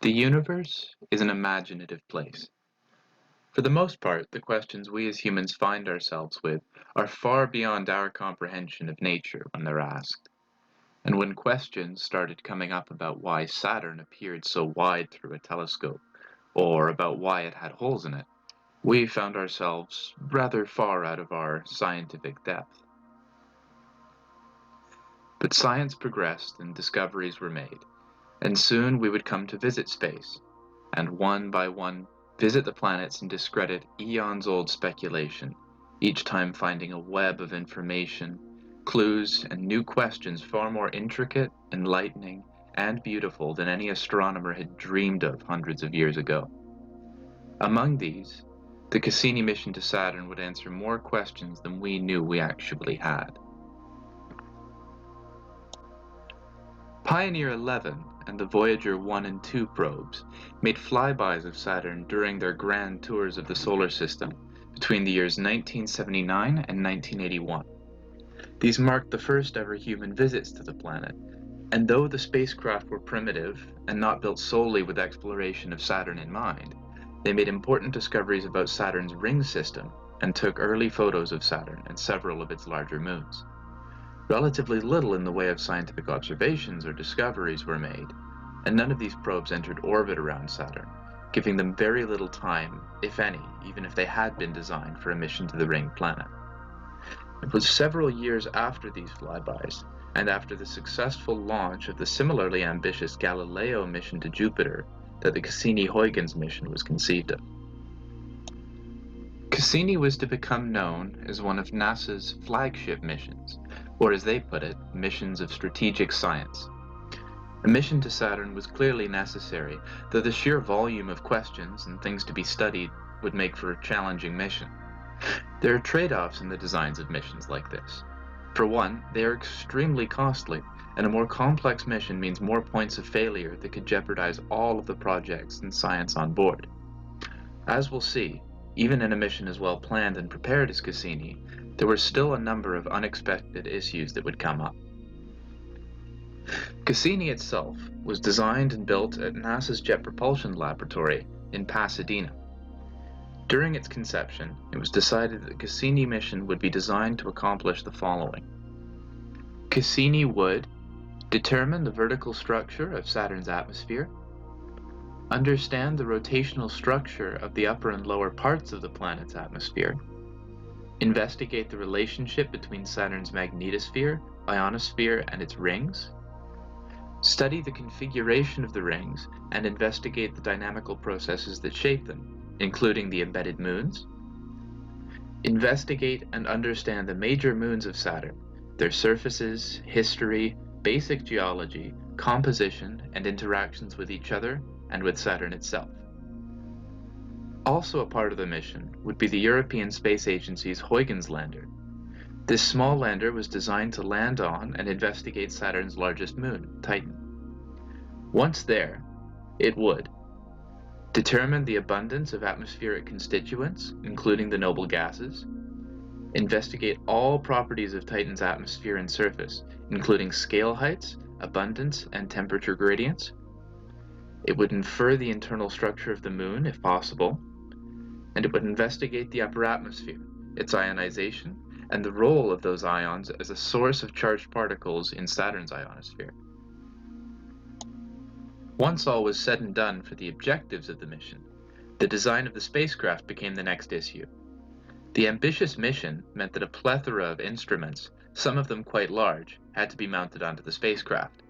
The universe is an imaginative place. For the most part, the questions we as humans find ourselves with are far beyond our comprehension of nature when they're asked. And when questions started coming up about why Saturn appeared so wide through a telescope, or about why it had holes in it, we found ourselves rather far out of our scientific depth. But science progressed and discoveries were made, and soon we would come to visit space, and one by one visit the planets and discredit eons-old speculation, each time finding a web of information, clues, and new questions far more intricate, enlightening, and beautiful than any astronomer had dreamed of hundreds of years ago. Among these, the Cassini mission to Saturn would answer more questions than we knew we actually had. Pioneer 11 and the Voyager 1 and 2 probes made flybys of Saturn during their grand tours of the solar system between the years 1979 and 1981. These marked the first ever human visits to the planet, and though the spacecraft were primitive and not built solely with exploration of Saturn in mind, they made important discoveries about Saturn's ring system and took early photos of Saturn and several of its larger moons. Relatively little in the way of scientific observations or discoveries were made, and none of these probes entered orbit around Saturn, giving them very little time, if any, even if they had been designed for a mission to the ring planet. It was several years after these flybys, and after the successful launch of the similarly ambitious Galileo mission to Jupiter, that the Cassini-Huygens mission was conceived of. Cassini was to become known as one of NASA's flagship missions, or as they put it, missions of strategic science. A mission to Saturn was clearly necessary, though the sheer volume of questions and things to be studied would make for a challenging mission. There are trade-offs in the designs of missions like this. For one, they are extremely costly, and a more complex mission means more points of failure that could jeopardize all of the projects and science on board. As we'll see, even in a mission as well planned and prepared as Cassini, there were still a number of unexpected issues that would come up. Cassini itself was designed and built at NASA's Jet Propulsion Laboratory in Pasadena. During its conception, it was decided that the Cassini mission would be designed to accomplish the following. Cassini would determine the vertical structure of Saturn's atmosphere, understand the rotational structure of the upper and lower parts of the planet's atmosphere, investigate the relationship between Saturn's magnetosphere, ionosphere, and its rings, study the configuration of the rings, and investigate the dynamical processes that shape them, including the embedded moons, investigate and understand the major moons of Saturn, their surfaces, history, basic geology, composition, and interactions with each other and with Saturn itself. Also a part of the mission would be the European Space Agency's Huygens lander. This small lander was designed to land on and investigate Saturn's largest moon, Titan. Once there, it would determine the abundance of atmospheric constituents, including the noble gases, investigate all properties of Titan's atmosphere and surface, including scale heights, abundance, and temperature gradients. It would infer the internal structure of the moon, if possible, and it would investigate the upper atmosphere, its ionization, and the role of those ions as a source of charged particles in Saturn's ionosphere. Once all was said and done for the objectives of the mission, the design of the spacecraft became the next issue. The ambitious mission meant that a plethora of instruments, some of them quite large, had to be mounted onto the spacecraft.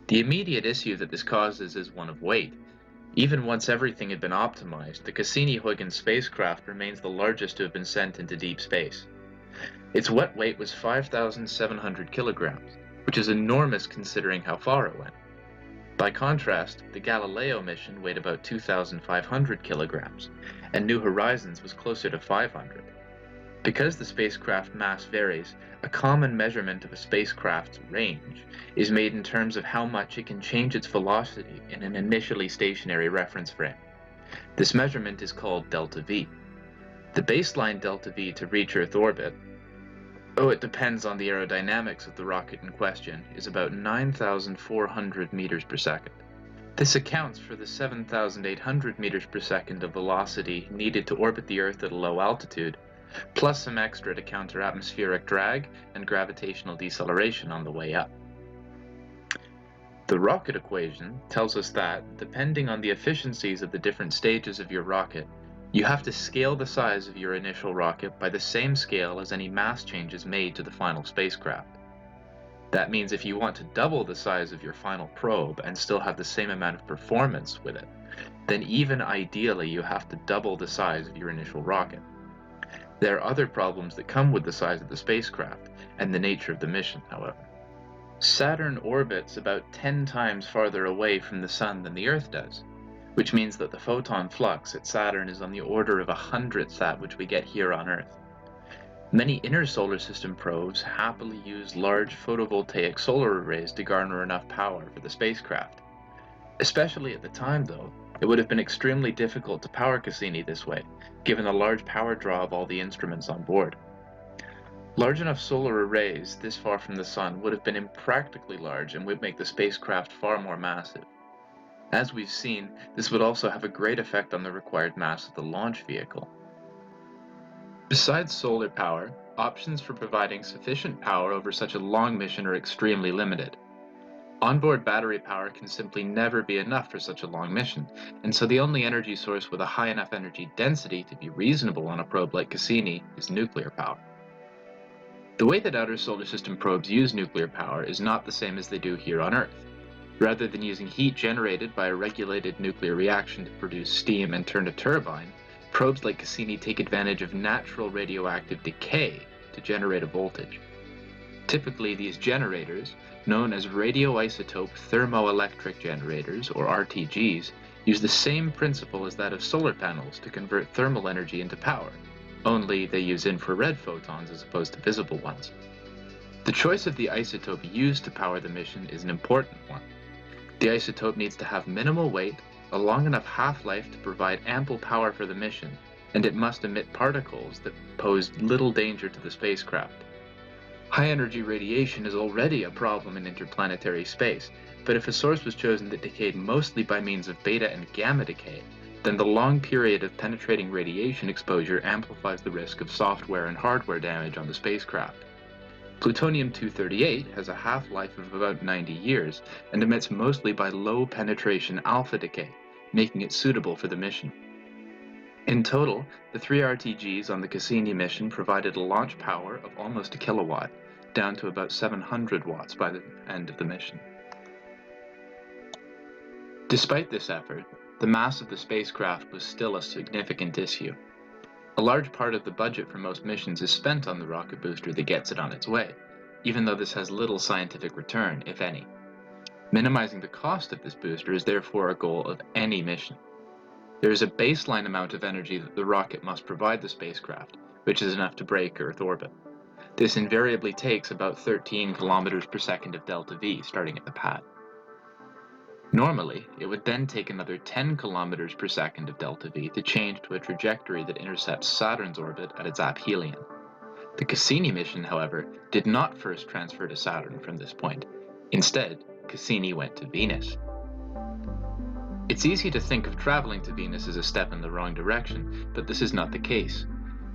The immediate issue that this causes is one of weight. Even once everything had been optimized, the Cassini-Huygens spacecraft remains the largest to have been sent into deep space. Its wet weight was 5,700 kilograms, which is enormous considering how far it went. By contrast, the Galileo mission weighed about 2,500 kilograms, and New Horizons was closer to 500. Because the spacecraft mass varies, a common measurement of a spacecraft's range is made in terms of how much it can change its velocity in an initially stationary reference frame. This measurement is called delta V. The baseline delta V to reach Earth orbit, it depends on the aerodynamics of the rocket in question, is about 9,400 meters per second. This accounts for the 7,800 meters per second of velocity needed to orbit the Earth at a low altitude, plus some extra to counter atmospheric drag and gravitational deceleration on the way up. The rocket equation tells us that, depending on the efficiencies of the different stages of your rocket, you have to scale the size of your initial rocket by the same scale as any mass changes made to the final spacecraft. That means if you want to double the size of your final probe and still have the same amount of performance with it, then even ideally you have to double the size of your initial rocket. There are other problems that come with the size of the spacecraft and the nature of the mission, however. Saturn orbits about 10 times farther away from the Sun than the Earth does, which means that the photon flux at Saturn is on the order of 100th that which we get here on Earth. Many inner solar system probes happily use large photovoltaic solar arrays to garner enough power for the spacecraft. Especially at the time, though, it would have been extremely difficult to power Cassini this way, given the large power draw of all the instruments on board. Large enough solar arrays this far from the Sun would have been impractically large and would make the spacecraft far more massive. As we've seen, this would also have a great effect on the required mass of the launch vehicle. Besides solar power, options for providing sufficient power over such a long mission are extremely limited. Onboard battery power can simply never be enough for such a long mission, and so the only energy source with a high enough energy density to be reasonable on a probe like Cassini is nuclear power. The way that outer solar system probes use nuclear power is not the same as they do here on Earth. Rather than using heat generated by a regulated nuclear reaction to produce steam and turn a turbine, probes like Cassini take advantage of natural radioactive decay to generate a voltage. Typically, these generators, known as radioisotope thermoelectric generators, or RTGs, use the same principle as that of solar panels to convert thermal energy into power, only they use infrared photons as opposed to visible ones. The choice of the isotope used to power the mission is an important one. The isotope needs to have minimal weight, a long enough half-life to provide ample power for the mission, and it must emit particles that pose little danger to the spacecraft. High-energy radiation is already a problem in interplanetary space, but if a source was chosen that decayed mostly by means of beta and gamma decay, then the long period of penetrating radiation exposure amplifies the risk of software and hardware damage on the spacecraft. Plutonium-238 has a half-life of about 90 years and emits mostly by low-penetration alpha decay, making it suitable for the mission. In total, the 3 RTGs on the Cassini mission provided a launch power of almost a kilowatt, down to about 700 watts by the end of the mission. Despite this effort, the mass of the spacecraft was still a significant issue. A large part of the budget for most missions is spent on the rocket booster that gets it on its way, even though this has little scientific return, if any. Minimizing the cost of this booster is therefore a goal of any mission. There is a baseline amount of energy that the rocket must provide the spacecraft, which is enough to break Earth orbit. This invariably takes about 13 kilometers per second of delta V starting at the pad. Normally, it would then take another 10 kilometers per second of delta V to change to a trajectory that intercepts Saturn's orbit at its aphelion. The Cassini mission, however, did not first transfer to Saturn from this point. Instead, Cassini went to Venus. It's easy to think of traveling to Venus as a step in the wrong direction, but this is not the case.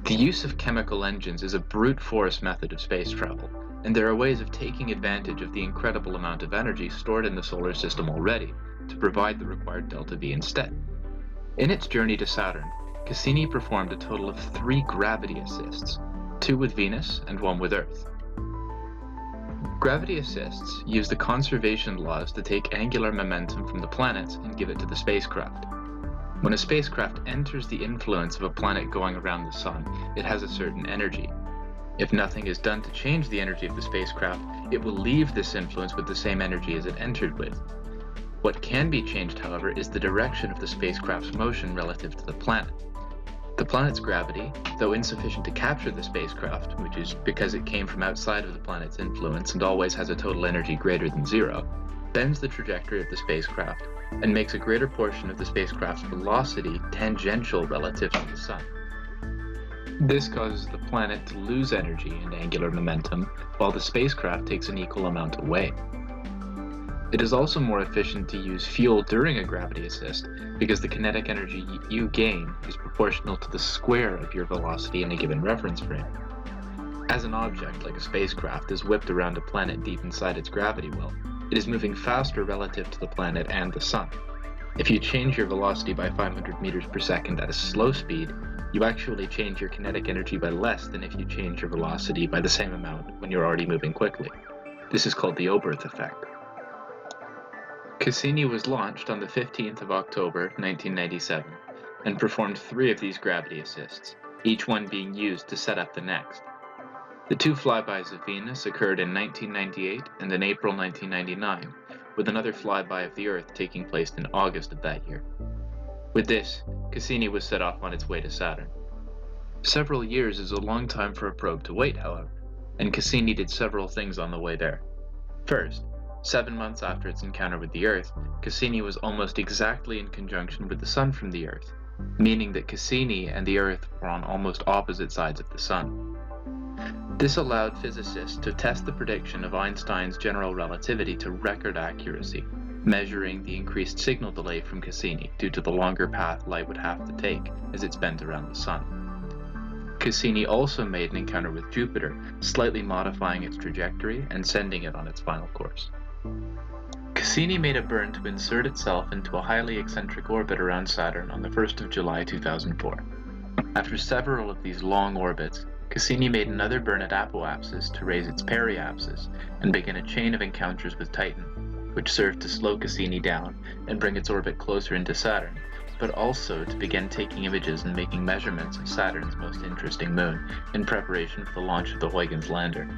The use of chemical engines is a brute force method of space travel, and there are ways of taking advantage of the incredible amount of energy stored in the solar system already to provide the required delta V instead. In its journey to Saturn, Cassini performed a total of 3 gravity assists, 2 with Venus and 1 with Earth. Gravity assists use the conservation laws to take angular momentum from the planets and give it to the spacecraft. When a spacecraft enters the influence of a planet going around the Sun, it has a certain energy. If nothing is done to change the energy of the spacecraft, it will leave this influence with the same energy as it entered with. What can be changed, however, is the direction of the spacecraft's motion relative to the planet. The planet's gravity, though insufficient to capture the spacecraft, which is because it came from outside of the planet's influence and always has a total energy greater than 0, bends the trajectory of the spacecraft and makes a greater portion of the spacecraft's velocity tangential relative to the Sun. This causes the planet to lose energy and angular momentum, while the spacecraft takes an equal amount away. It is also more efficient to use fuel during a gravity assist because the kinetic energy you gain is proportional to the square of your velocity in a given reference frame. As an object, like a spacecraft, is whipped around a planet deep inside its gravity well, it is moving faster relative to the planet and the Sun. If you change your velocity by 500 meters per second at a slow speed, you actually change your kinetic energy by less than if you change your velocity by the same amount when you're already moving quickly. This is called the Oberth effect. Cassini was launched on the 15th of October 1997 and performed 3 of these gravity assists, each one being used to set up the next. The 2 flybys of Venus occurred in 1998 and in April 1999, with another flyby of the Earth taking place in August of that year. With this, Cassini was set off on its way to Saturn. Several years is a long time for a probe to wait, however, and Cassini did several things on the way there. First, 7 months after its encounter with the Earth, Cassini was almost exactly in conjunction with the Sun from the Earth, meaning that Cassini and the Earth were on almost opposite sides of the Sun. This allowed physicists to test the prediction of Einstein's general relativity to record accuracy, measuring the increased signal delay from Cassini due to the longer path light would have to take as it's bent around the Sun. Cassini also made an encounter with Jupiter, slightly modifying its trajectory and sending it on its final course. Cassini made a burn to insert itself into a highly eccentric orbit around Saturn on the 1st of July 2004. After several of these long orbits, Cassini made another burn at apoapsis to raise its periapsis and begin a chain of encounters with Titan, which served to slow Cassini down and bring its orbit closer into Saturn, but also to begin taking images and making measurements of Saturn's most interesting moon in preparation for the launch of the Huygens lander.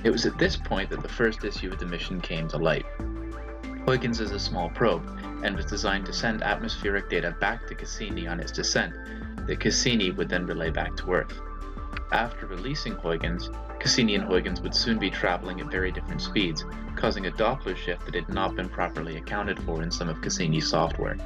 It was at this point that the first issue of the mission came to light. Huygens is a small probe and was designed to send atmospheric data back to Cassini on its descent that Cassini would then relay back to Earth. After releasing Huygens, Cassini and Huygens would soon be traveling at very different speeds, causing a Doppler shift that had not been properly accounted for in some of Cassini's software.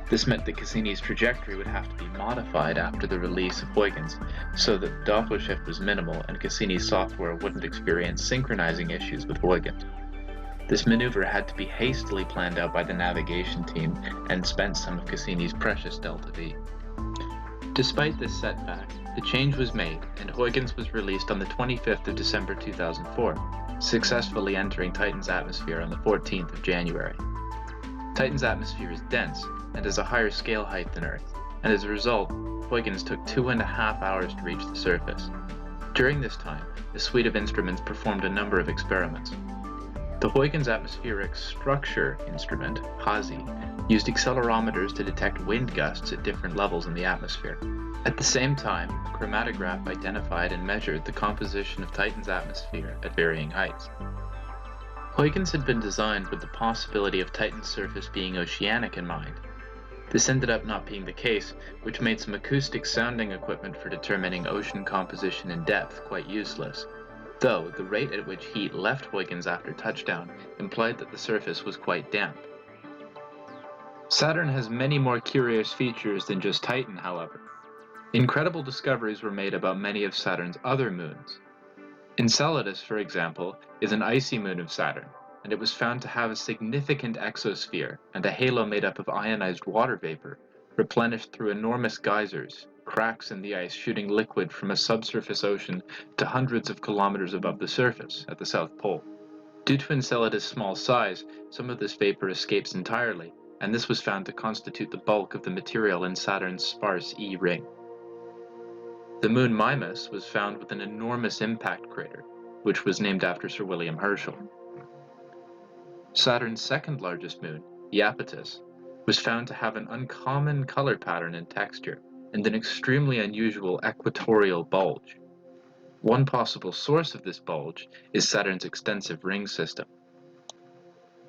This meant that Cassini's trajectory would have to be modified after the release of Huygens, so that the Doppler shift was minimal and Cassini's software wouldn't experience synchronizing issues with Huygens. This maneuver had to be hastily planned out by the navigation team and spent some of Cassini's precious delta V. Despite this setback, the change was made and Huygens was released on the 25th of December 2004, successfully entering Titan's atmosphere on the 14th of January. Titan's atmosphere is dense and has a higher scale height than Earth, and as a result, Huygens took 2.5 hours to reach the surface. During this time, a suite of instruments performed a number of experiments. The Huygens Atmospheric Structure Instrument, HASI, used accelerometers to detect wind gusts at different levels in the atmosphere. At the same time, a chromatograph identified and measured the composition of Titan's atmosphere at varying heights. Huygens had been designed with the possibility of Titan's surface being oceanic in mind. This ended up not being the case, which made some acoustic sounding equipment for determining ocean composition and depth quite useless, though the rate at which heat left Huygens after touchdown implied that the surface was quite damp. Saturn has many more curious features than just Titan, however. Incredible discoveries were made about many of Saturn's other moons. Enceladus, for example, is an icy moon of Saturn, and it was found to have a significant exosphere and a halo made up of ionized water vapor, replenished through enormous geysers, cracks in the ice shooting liquid from a subsurface ocean to hundreds of kilometers above the surface at the South Pole. Due to Enceladus' small size, some of this vapor escapes entirely, and this was found to constitute the bulk of the material in Saturn's sparse E ring. The moon Mimas was found with an enormous impact crater, which was named after Sir William Herschel. Saturn's second largest moon, Iapetus, was found to have an uncommon color pattern and texture, and an extremely unusual equatorial bulge. One possible source of this bulge is Saturn's extensive ring system.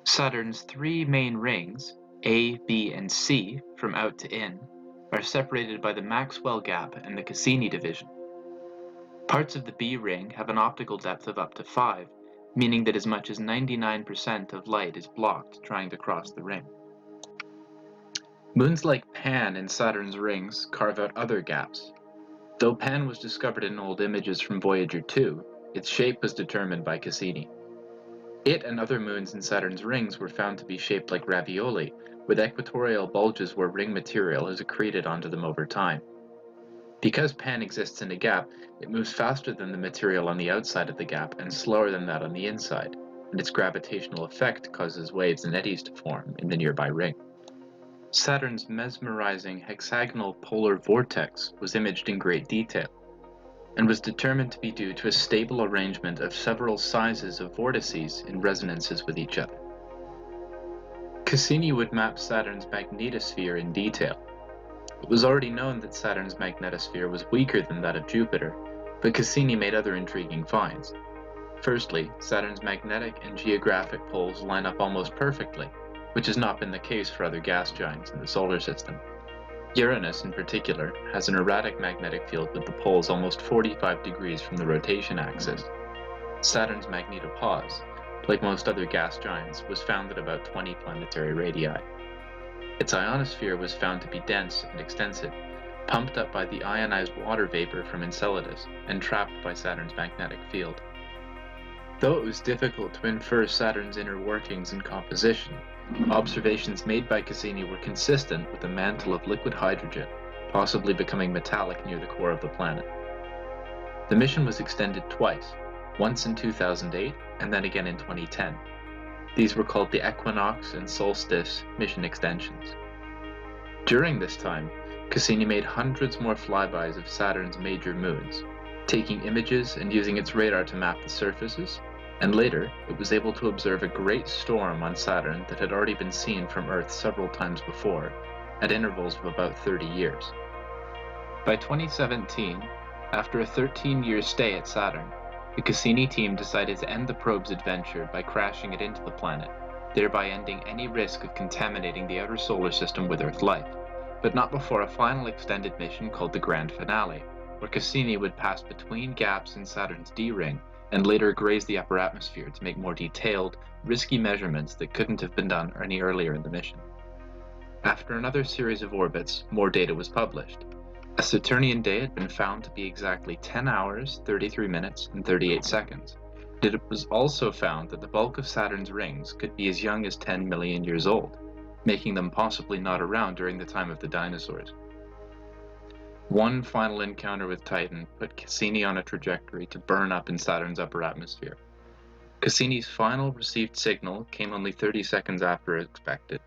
Saturn's 3 main rings, A, B, and C, from out to in, are separated by the Maxwell gap and the Cassini division. Parts of the B ring have an optical depth of up to 5, meaning that as much as 99% of light is blocked trying to cross the ring. Moons like Pan in Saturn's rings carve out other gaps. Though Pan was discovered in old images from Voyager 2, its shape was determined by Cassini. It and other moons in Saturn's rings were found to be shaped like ravioli, with equatorial bulges where ring material has accreted onto them over time. Because Pan exists in a gap, it moves faster than the material on the outside of the gap and slower than that on the inside, and its gravitational effect causes waves and eddies to form in the nearby ring. Saturn's mesmerizing hexagonal polar vortex was imaged in great detail, and was determined to be due to a stable arrangement of several sizes of vortices in resonances with each other. Cassini would map Saturn's magnetosphere in detail. It was already known that Saturn's magnetosphere was weaker than that of Jupiter, but Cassini made other intriguing finds. Firstly, Saturn's magnetic and geographic poles line up almost perfectly, which has not been the case for other gas giants in the solar system. Uranus, in particular, has an erratic magnetic field with the poles almost 45 degrees from the rotation axis. Saturn's magnetopause, like most other gas giants, was found at about 20 planetary radii. Its ionosphere was found to be dense and extensive, pumped up by the ionized water vapor from Enceladus and trapped by Saturn's magnetic field. Though it was difficult to infer Saturn's inner workings and composition, observations made by Cassini were consistent with a mantle of liquid hydrogen, possibly becoming metallic near the core of the planet. The mission was extended twice, once in 2008 and then again in 2010. These were called the Equinox and Solstice mission extensions. During this time, Cassini made hundreds more flybys of Saturn's major moons, taking images and using its radar to map the surfaces, and later it was able to observe a great storm on Saturn that had already been seen from Earth several times before, at intervals of about 30 years. By 2017, after a 13-year stay at Saturn, the Cassini team decided to end the probe's adventure by crashing it into the planet, thereby ending any risk of contaminating the outer solar system with Earth life, but not before a final extended mission called the Grand Finale, where Cassini would pass between gaps in Saturn's D-ring and later graze the upper atmosphere to make more detailed, risky measurements that couldn't have been done any earlier in the mission. After another series of orbits, more data was published. A Saturnian day had been found to be exactly 10 hours, 33 minutes, and 38 seconds. It was also found that the bulk of Saturn's rings could be as young as 10 million years old, making them possibly not around during the time of the dinosaurs. One final encounter with Titan put Cassini on a trajectory to burn up in Saturn's upper atmosphere. Cassini's final received signal came only 30 seconds after expected,